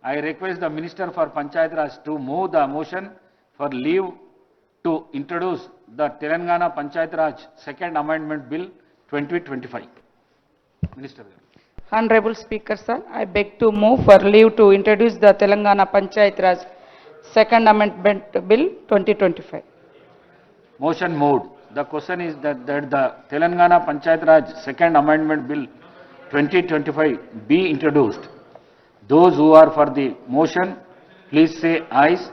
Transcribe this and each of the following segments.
I request the Minister for Panchayat Raj to move the motion for leave to introduce the Telangana Panchayat Raj Second Amendment Bill 2025. Minister. Honorable Speaker, sir, I beg to move for leave to introduce the Telangana Panchayat Raj Second Amendment Bill 2025. Motion moved. The question is that the Telangana Panchayat Raj Second Amendment Bill 2025 be introduced. Those who are for the motion, please say ayes.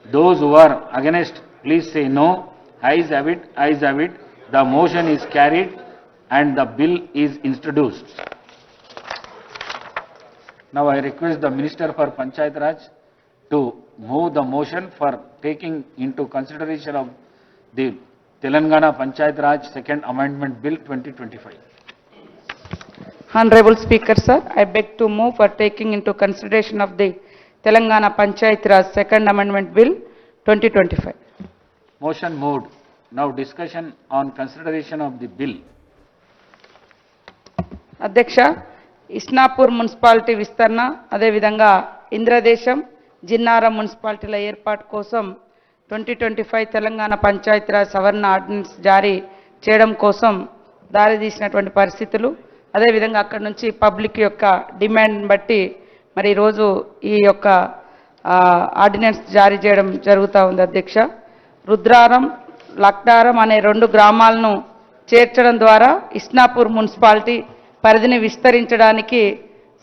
Those who are against, please say no. Ayes have it, ayes have it. The motion is carried and the bill is introduced. Now I request the Minister for Panchayat Raj to move the motion for taking into consideration of the Telangana Panchayat Raj Second Amendment Bill 2025. Honorable Speaker, sir, I beg to move for taking into consideration of the Telangana Panchayat Raj Second Amendment Bill 2025. Motion moved. Now discussion on consideration of the bill. అధ్యక్ష, Isnapur municipality విస్తరణ అదేవిధంగా ఇంద్రదేశం జిన్నారం మున్సిపాలిటీల ఏర్పాటు కోసం 2025 తెలంగాణ పంచాయతీ రాజ్ సవరణ ordinance జారీ చేయడం కోసం దారితీసినటువంటి పరిస్థితులు అదేవిధంగా అక్కడ నుంచి పబ్లిక్ యొక్క డిమాండ్ బట్టి మరి ఈరోజు ఈ యొక్క ఆర్డినెన్స్ జారీ చేయడం జరుగుతూ ఉంది అధ్యక్ష. రుద్రారం లక్డారం అనే 2 గ్రామాలను చేర్చడం ద్వారా ఇస్నాపూర్ మున్సిపాలిటీ పరిధిని విస్తరించడానికి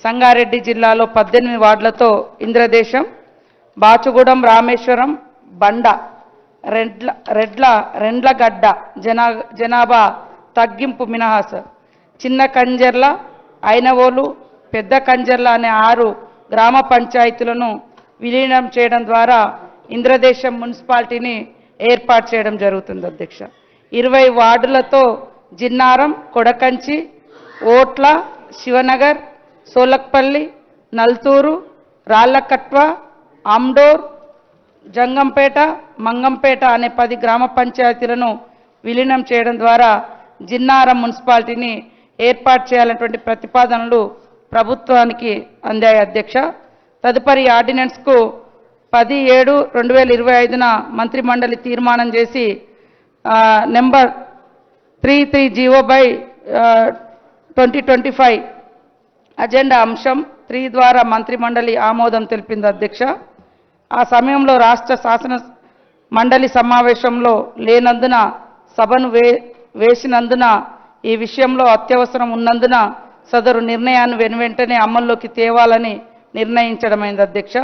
సంగారెడ్డి జిల్లాలో 18 వార్డులతో ఇంద్రదేశం బాచుగూడెం రామేశ్వరం బండ రెండ్లగడ్డ జనాభా తగ్గింపు మినహాస చిన్న కంజర్ల ఐనవోలు పెద్ద కంజర్ల అనే 6 గ్రామ పంచాయతీలను విలీనం చేయడం ద్వారా ఇంద్రదేశం మున్సిపాలిటీని ఏర్పాటు చేయడం జరుగుతుంది అధ్యక్ష. 20 వార్డులతో జిన్నారం కొడకంచి ఓట్ల శివనగర్ సోలక్పల్లి నల్తూరు రాళ్లకట్వ ఆమ్డోర్ జంగంపేట మంగంపేట అనే 10 గ్రామ పంచాయతీలను విలీనం చేయడం ద్వారా జిన్నారం మున్సిపాలిటీని ఏర్పాటు చేయాలనేటువంటి ప్రతిపాదనలు ప్రభుత్వానికి అందాయి అధ్యక్ష. తదుపరి ఆర్డినెన్స్కు 10/7/2025న మంత్రిమండలి తీర్మానం చేసి నెంబర్ 33/2025 అజెండా అంశం 3 ద్వారా మంత్రిమండలి ఆమోదం తెలిపింది అధ్యక్ష. ఆ సమయంలో రాష్ట్ర శాసన మండలి సమావేశంలో లేనందున సభను వేసినందున ఈ విషయంలో అత్యవసరం ఉన్నందున సదరు నిర్ణయాన్ని వెనువెంటనే అమల్లోకి తేవాలని నిర్ణయించడమైంది అధ్యక్ష.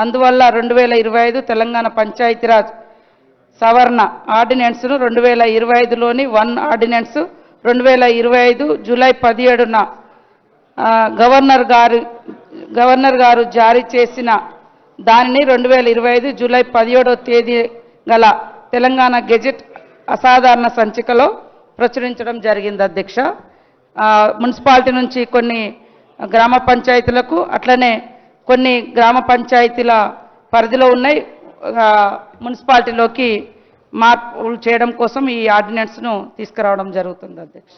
అందువల్ల 2025 తెలంగాణ పంచాయతీరాజ్ సవరణ ఆర్డినెన్స్ను 2025లోని 1 ఆర్డినెన్స్ 2025 జూలై 17న గవర్నర్ గారు జారీ చేసిన దానిని 2025 జూలై 17వ తేదీ గల తెలంగాణ గెజెట్ అసాధారణ సంచికలో ప్రచురించడం జరిగింది అధ్యక్ష. మున్సిపాలిటీ నుంచి కొన్ని గ్రామ పంచాయతీలకు అట్లనే కొన్ని గ్రామ పంచాయతీల పరిధిలో ఉన్నాయి మున్సిపాలిటీలోకి మార్పులు చేయడం కోసం ఈ ఆర్డినెన్స్ను తీసుకురావడం జరుగుతుంది అధ్యక్ష.